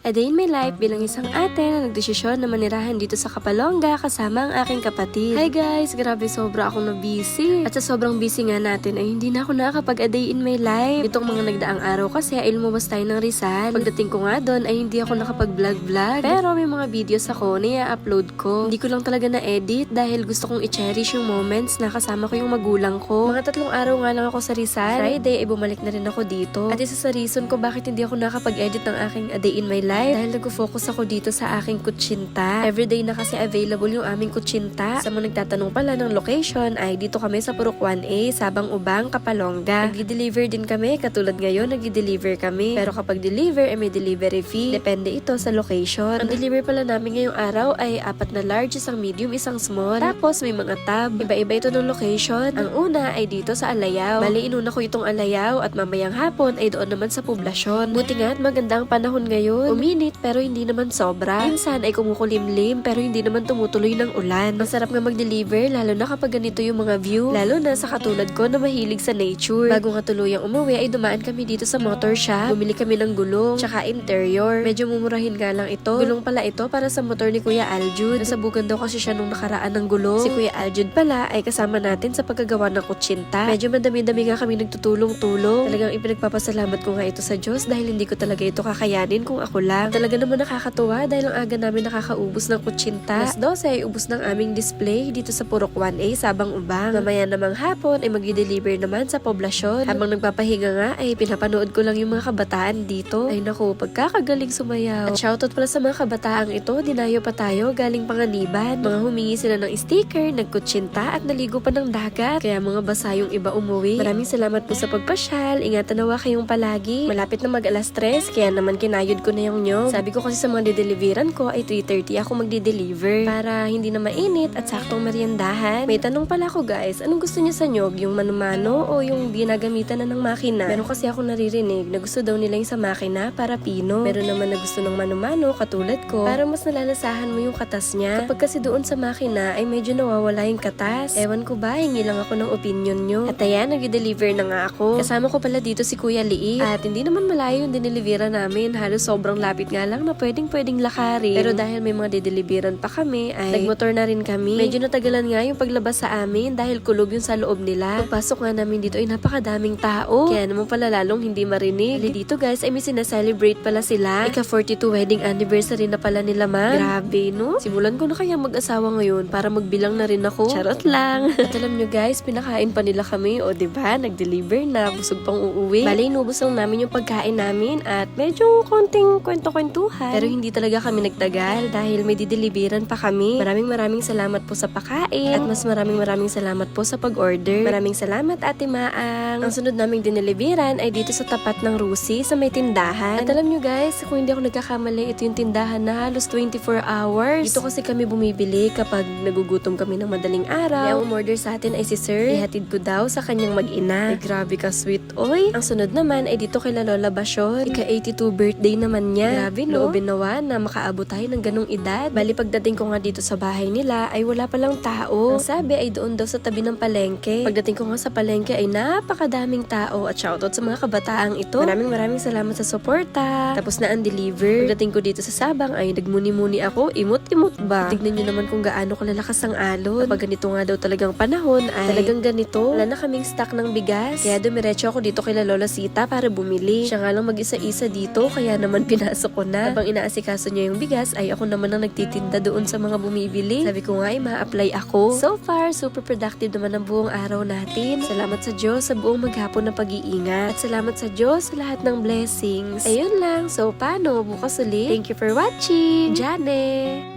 A day in my life bilang isang ate na nagdesisyon na manirahan dito sa Kapalonga kasama ang aking kapatid. Hi guys! Grabe sobra akong na-busy. At sa sobrang busy nga natin ay hindi na ako nakakapag a day in my life. Itong mga nagdaang araw kasi ay lumabas tayo ng Rizal. Pagdating ko nga doon ay hindi ako nakapag-vlog. Pero may mga videos ako na i-upload ko. Hindi ko lang talaga na-edit dahil gusto kong i-cherish yung moments na kasama ko yung magulang ko. Mga 3 araw nga lang ako sa Rizal. Friday ay bumalik na rin ako dito. At isa sa reason ko bakit hindi ako nakapag-edit ng aking a day in my life dahil nag-focus ako dito sa aking kutsinta. Everyday na kasi available yung aming kutsinta. Sa mga nagtatanong pala ng location ay dito kami sa Purok 1A, Sabang Ubang, Kapalonga. Nag-deliver din kami, katulad ngayon nag-deliver kami. Pero kapag deliver ay may delivery fee. Depende ito sa location. Ang deliver pala namin ngayong araw ay 4 na large, isang medium, isang small. Tapos may mga tab. Iba-iba ito ng location. Ang una ay dito sa Alayaw. Bali inuna ko itong Alayaw at mamayang hapon ay doon naman sa poblasyon. Buti nga at maganda ang panahon ngayon. Uminit pero hindi naman sobra. Minsan ay kumukulimlim pero hindi naman tumutuloy ng ulan. Masarap nga mag-deliver lalo na kapag ganito yung mga view. Lalo na sa katulad ko na mahilig sa nature. Bago nga tuluyang umuwi ay dumaan kami dito sa motor shop. Bumili kami ng gulong tsaka interior. Medyo mumurahin nga lang ito. Gulong pala ito para sa motor ni Kuya Aljud. Nasabugan daw kasi siya nung nakaraan ng gulong. Si Kuya Aljud pala ay kasama natin sa pagkagawa ng kutsinta. Medyo madami-dami nga kami nagtutulong-tulong. Talagang ipinagpapasalamat ko nga ito sa Diyos dahil hindi ko talaga ito kakayanin kung ako lang. Talaga naman nakakatuwa dahil ang aga namin nakakaubos ng kutsinta. Alas 12 ay ubos ng aming display dito sa Purok 1A, Sabang Ubang. Mamaya namang hapon ay mag-deliver naman sa poblasyon. Habang nagpapahinga nga ay pinapanood ko lang yung mga kabataan dito. Ay naku, pagkakagaling sumayaw. At shoutout pala sa mga kabataang ito, dinayo pa tayo galing Panganiban. Mga humingi sila ng sticker, nagkutsinta at naligo pa ng dagat. Kaya mga basa yung iba umuwi. Maraming salamat po sa pagpasyal. Ingatan nawa kayong palagi. Malapit na mag-alas 3, kaya naman kinayod ko na yung nyog. Sabi ko kasi sa mga dideliveran ko ay 3:30 ako magdi-deliver para hindi na mainit at saktong meriendahan. May tanong pala ako guys, anong gusto niya sa nyog? Yung mano-mano o yung ginagamitan na ng makina? Meron kasi ako naririnig na gusto daw nila yung sa makina para pino. Meron naman na gusto ng mano-mano katulad ko para mas nalalasahan mo yung katas niya. Kapag kasi doon sa makina ay medyo nawawala yung katas. Ewan ko ba, hingi lang ako ng opinion nyo. At ayan, nag-deliver na nga ako. Kasama ko pala dito si Kuya Liit. At hindi naman malayo yung dinelivera namin. Halos sobrang lapit nga lang na pwedeng lakarin. Pero dahil may mga dideliveran pa kami ay nagmotor na rin kami. Medyo natagalan nga yung paglabas sa amin dahil kulob yung sa loob nila. Pagpasok nga namin dito ay napakadaming tao. Kaya naman pala lalong hindi marinig. Dito guys ay may sinaselebrate pala sila. Ika-42 wedding anniversary na pala nila man. Grabe no? Simulan ko na kaya mag-asawa ngayon para magbilang na rin ako. Charot lang. At alam nyo guys, pinakain pa nila kami. O diba, nag-deliver na. Busog pang uuwi. Bale, inubos lang namin yung pagkain namin at medyo konting kwento-kwentuhan. Pero hindi talaga kami nagtagal dahil may dideliveran pa kami. Maraming salamat po sa pakain at mas maraming salamat po sa pag-order. Maraming salamat Ate Maang. Ang sunod naming dineliveran ay dito sa tapat ng Rusi sa may tindahan. At alam nyo guys, kung hindi ako nagkakamali, ito yung tindahan na halos 24 hours. Dito kasi kami bumibili kapag nagugutom kami ng madaling araw. Kaya ang umorder sa atin ay si Sir. Ihatid ko daw sa kanyang mag-ina. Ay, grabe ka sweet oy. Ang sunod naman ay dito kay Lola Basyon. Ika-82 birthday naman niya. Grabe no? Loobin nawa na makaabot tayo ng ganong edad. Bali pagdating ko nga dito sa bahay nila ay wala palang tao. Ang sabi ay doon daw sa tabi ng palengke. Pagdating ko nga sa palengke ay napakadaming tao at shoutout sa mga kabataang ito. Maraming salamat sa suporta. Tapos na ang deliver. Pagdating ko dito sa Sabang ay nagmuni-muni ako. Imot-imot ba? Tignan nyo naman kung gaano kalalakas ang alon. Kapag ganito nga daw talagang panahon ay talagang ganito. Wala na kaming stock ng bigas. Kaya dumiretso ako dito kay Lola Sita para bumili. Siya nga lang mag-isa-isa dito kaya naman pinasok ko na. Habang inaasikaso niya yung bigas ay ako naman ang nagtitinda doon sa mga bumibili. Sabi ko nga ay ma-apply ako. So far, super productive naman ang buong araw natin. Salamat sa Diyos sa buong maghapon na pag-iingat. At salamat sa Diyos sa lahat ng blessings. Ayun lang. So paano? Bukas ulit. Thank you for watching. Jane!